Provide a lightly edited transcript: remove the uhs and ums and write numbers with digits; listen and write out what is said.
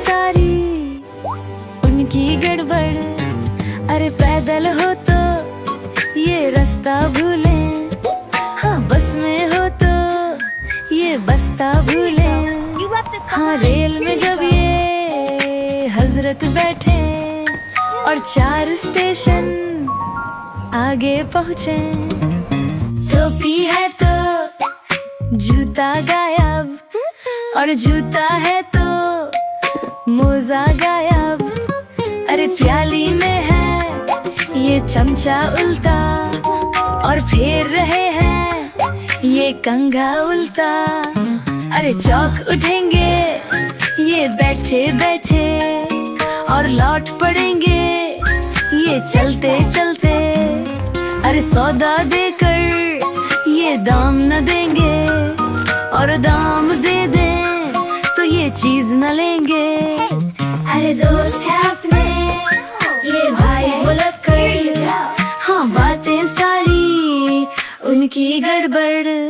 सारी उनकी गड़बड़। अरे पैदल हो तो ये रास्ता भूले, हाँ बस में हो तो ये बस्ता भूले। हाँ रेल में जब ये हजरत बैठे और 4 स्टेशन आगे पहुँचे। टोपी है तो जूता गायब, और जूता है तो मोजा गायब। अरे प्याली में है ये चमचा उल्टा, और फेर रहे हैं ये कंघा उल्टा। अरे चौक उठेंगे ये बैठे बैठे, और लौट पड़ेंगे ये चलते चलते। अरे सौदा देकर ये दाम न देंगे, और दाम दे दें तो ये चीज न लेंगे। अरे दोस्त है अपने ये भाई बोला कर, हाँ बातें सारी उनकी गड़बड़।